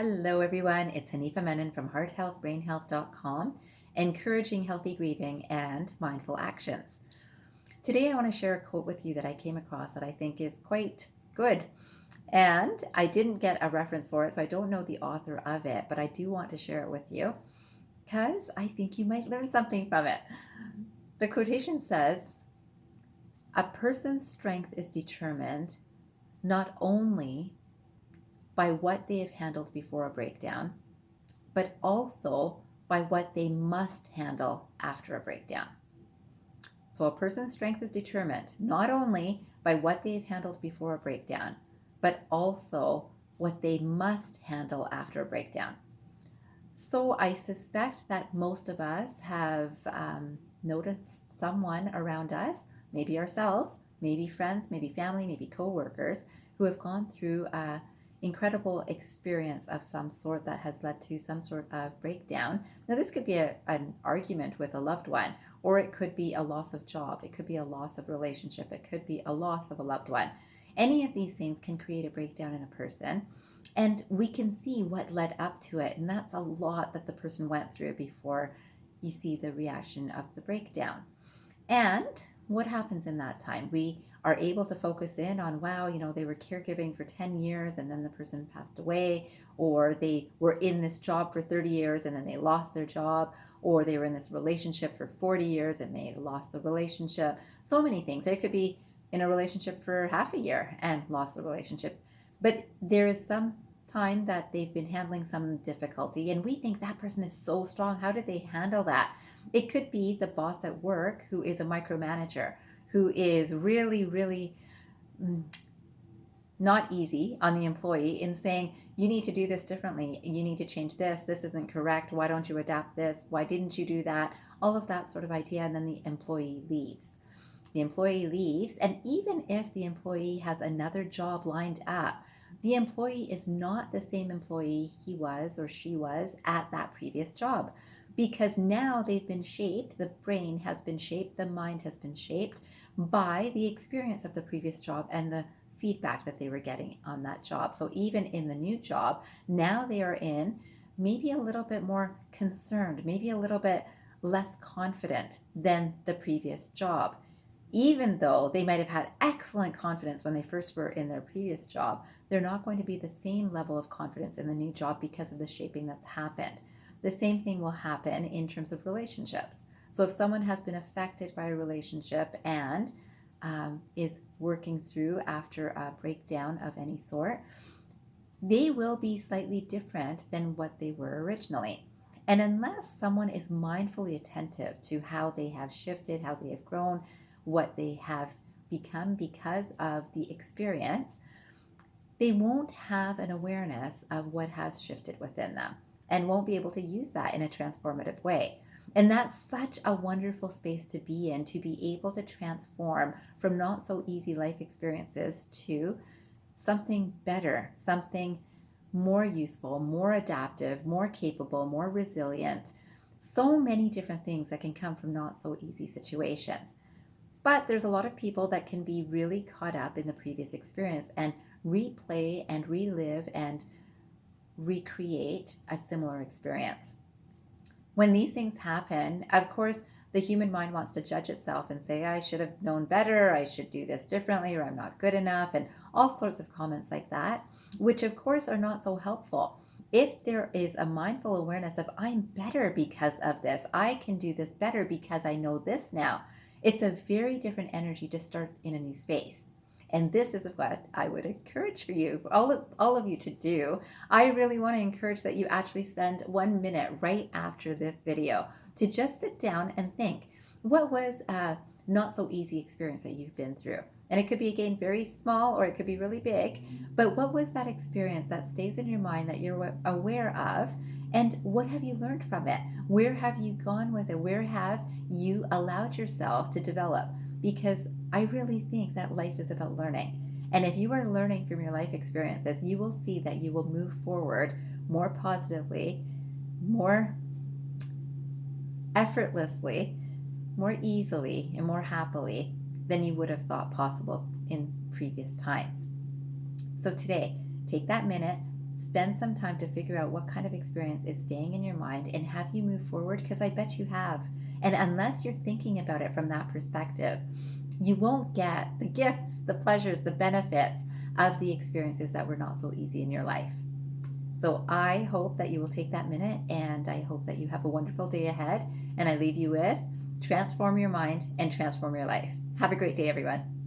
Hello, everyone. It's Hanifa Menon from hearthealthbrainhealth.com, encouraging healthy grieving and mindful actions. Today, I want to share a quote with you that I came across that I think is quite good. And I didn't get a reference for it, so I don't know the author of it, but I do want to share it with you because I think you might learn something from it. The quotation says, "A person's strength is determined not only by what they have handled before a breakdown, but also by what they must handle after a breakdown." So a person's strength is determined not only by what they've handled before a breakdown, but also what they must handle after a breakdown. So I suspect that most of us have noticed someone around us, maybe ourselves, maybe friends, maybe family, maybe coworkers, who have gone through a incredible experience of some sort that has led to some sort of breakdown. Now, this could be an argument with a loved one, or it could be a loss of job, it could be a loss of relationship, it could be a loss of a loved one. Any of these things can create a breakdown in a person, and we can see what led up to it, and that's a lot that the person went through before you see the reaction of the breakdown. And what happens in that time? We are able to focus in on, wow, they were caregiving for 10 years and then the person passed away, or they were in this job for 30 years and then they lost their job, or they were in this relationship for 40 years and they lost the relationship. So many things. They could be in a relationship for half a year and lost the relationship. But there is some time that they've been handling some difficulty, and we think that person is so strong. How did they handle that? It could be the boss at work who is a micromanager, who is really, really not easy on the employee in saying, you need to do this differently, you need to change this isn't correct, why don't you adapt this, why didn't you do that, all of that sort of idea, and then the employee leaves. The employee leaves, and even if the employee has another job lined up, the employee is not the same employee he was or she was at that previous job, because now they've been shaped, the brain has been shaped, the mind has been shaped by the experience of the previous job and the feedback that they were getting on that job. So even in the new job, now they are in maybe a little bit more concerned, maybe a little bit less confident than the previous job. Even though they might have had excellent confidence when they first were in their previous job, they're not going to be the same level of confidence in the new job because of the shaping that's happened. The same thing will happen in terms of relationships. So if someone has been affected by a relationship and is working through after a breakdown of any sort, they will be slightly different than what they were originally. And unless someone is mindfully attentive to how they have shifted, how they have grown, what they have become because of the experience, they won't have an awareness of what has shifted within them and won't be able to use that in a transformative way. And that's such a wonderful space to be in, to be able to transform from not so easy life experiences to something better, something more useful, more adaptive, more capable, more resilient. So many different things that can come from not so easy situations. But there's a lot of people that can be really caught up in the previous experience and replay and relive and recreate a similar experience. When these things happen, of course, the human mind wants to judge itself and say, I should have known better, I should do this differently, or I'm not good enough, and all sorts of comments like that, which of course are not so helpful. If there is a mindful awareness of, I'm better because of this, I can do this better because I know this now, it's a very different energy to start in a new space. And this is what I would encourage for you, for all of you to do. I really want to encourage that you actually spend 1 minute right after this video to just sit down and think, what was a not so easy experience that you've been through? And it could be, again, very small or it could be really big, but what was that experience that stays in your mind that you're aware of? And what have you learned from it? Where have you gone with it? Where have you allowed yourself to develop? Because I really think that life is about learning. And if you are learning from your life experiences, you will see that you will move forward more positively, more effortlessly, more easily, and more happily than you would have thought possible in previous times. So today, take that minute, spend some time to figure out what kind of experience is staying in your mind and have you move forward, because I bet you have. And unless you're thinking about it from that perspective, you won't get the gifts, the pleasures, the benefits of the experiences that were not so easy in your life. So I hope that you will take that minute, and I hope that you have a wonderful day ahead. And I leave you with transform your mind and transform your life. Have a great day, everyone.